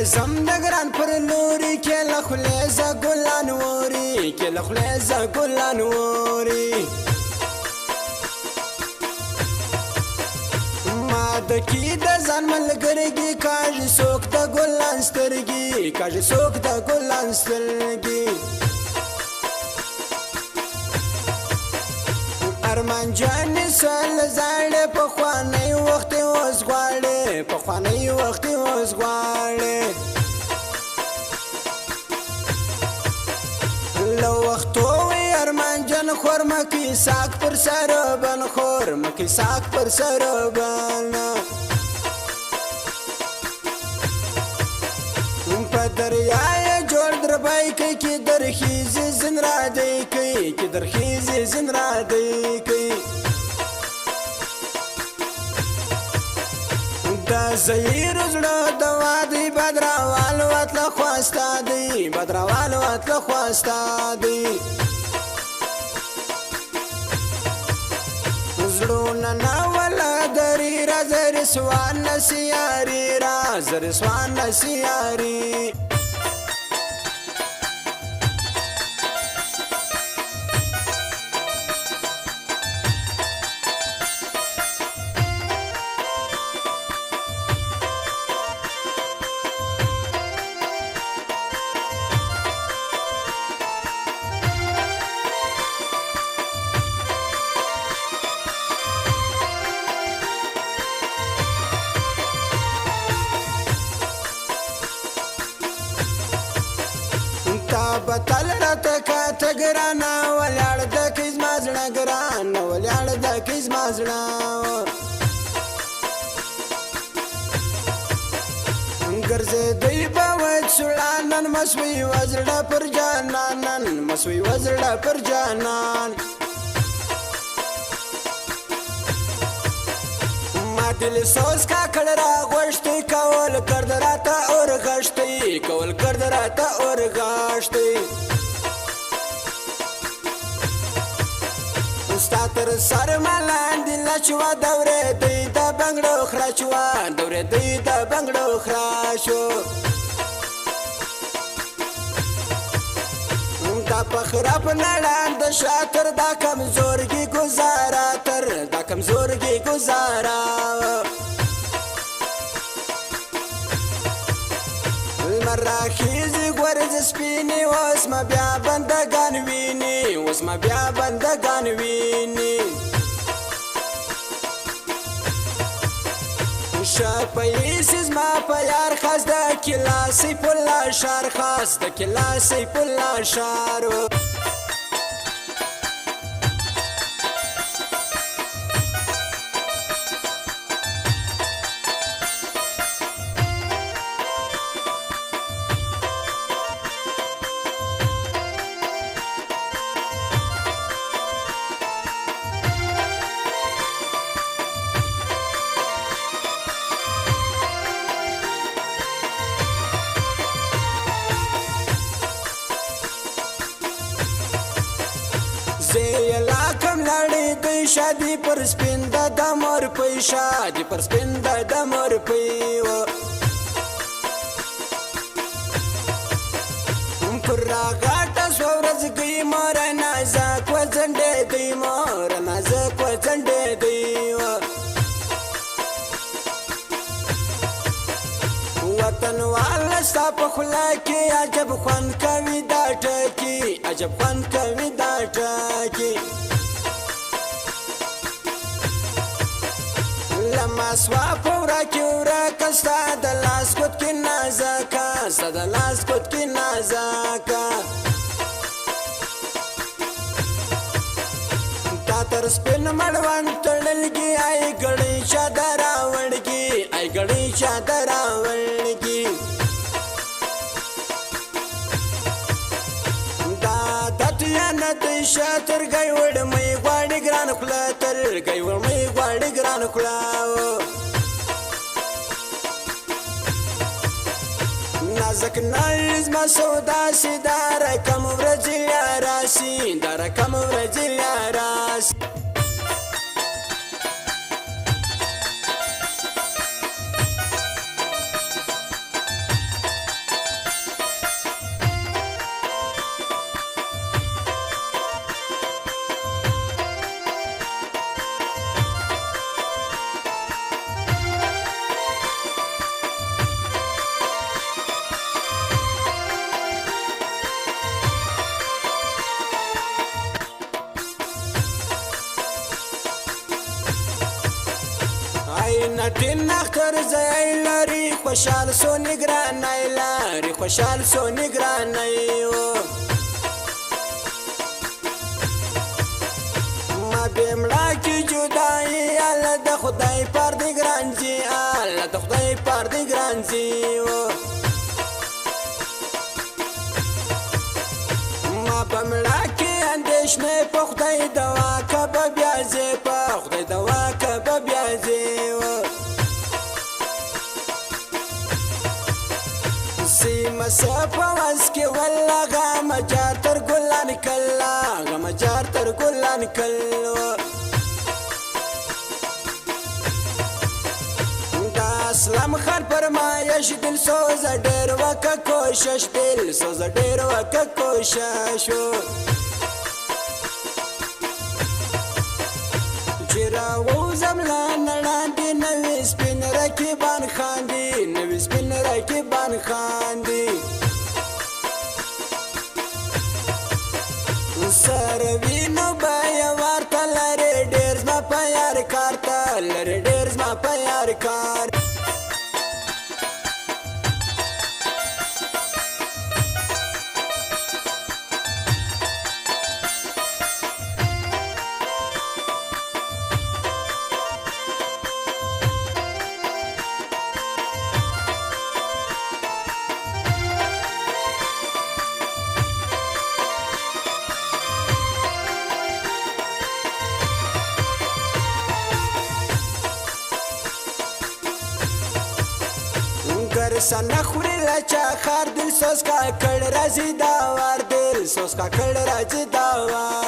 زمدگران پر لوری که لخلیز گلان وری که لخلیز گلان وری ما دکی د ځان ملګرګي کاږ څوک د ګلان سترګي کاږ څوک د ګلان سترګي ارمان جان سل زاړه په خواني وخت اوس غواړي په خواني وخت اوس غواړي لو وختو ارمان جان خور مکی ساک پر سر بن خور مکی ساک پر سر بن په دریای جوړ در بای کی درخیز زن را دی کی درخیز زن را دی کی دا زیر زړه د وادي بدراوال وتل خواستا دی بدراوال وتل خواستا دی زړونه ناولا دری را زر سوان نسیاری را زر سوان نسیاری بتل راته کاته ګرانه ولاړ د کیز مازړه ګرانه ولاړ د کیز مازړه ګرځې دوی باوت سړانن مسوي وزړه پر جانانن مسوي وزړه پر جانان دل سوز کا کړه را غوښتي کول کردراته اور غشتي کول کردراته اور غشتي استاتر سر ملاند لچوا دوره دی د بنگړو خرچوا دوره دی د بنگړو خراشو دا پخراب نړاند شاتر دا کمزورګي گزارا تر دا کمزورګي گزارا مراخیز ګورز سپینی اوس ما بیا بندگان ویني اوس ما بیا بندگان ویني شپایسیز ما په یار خاص د کلاسي پولا شار خاص د کلاسي پولا شارو زیلا کم لړې د شادي پر سپینده د مور په شادي پر سپینده د مور په پر راغاټه سورز گئی مور نازک وزنده دی مور نازک وزنده دی وطن والا ستا په خلا کې عجب خوند کوي دا ټکی عجب خوند کوي دا ټکی لما سوا پورا کې ورکه ستا د لاس کوت کې نازکه ستا د لاس کوت کې نازکه تا تر سپین مړوند تړلګي آی ګړی چادر راوړګي آی ګړی چادر راوړګي دا دتیا نت شاتر گئی وړ مې غواړي ګران خلا تر گئی وړ مې غواړي ګران خلا نازک نایز ما سودا سیدار کم ورځل راشي دار کم ورځل راشي لټین اختر ځای لري خوشحال سو نگرانی لري خوشحال سو نگرانی ما بمړه کې جدایي الله د خدای پر دی ګران جي الله د خدای پر دی ګران جي ما بمړه کې اندېښنې په خدای دوا کب بیا زه په خدای دوا کب بیا زه سیمه سپواس کې والله غم جار تر ګلان کلا غم جار تر ګلان کلا دا اسلام خان فرمایش دل سوز ډېر وکه کوشش دل سوز ډېر وکه کوشش چیرې وزم لاندې نوې سپین رقیبان خاندي نوې سپین رقیبان خاندي سره وینو بیا ورته لري ډېر زما په یار کار ته لري ډېر زما په یار کار سنه خوري لچا خار دل سوس کا کړ راځي دا وار دل سوس کا کړ راځي دا وار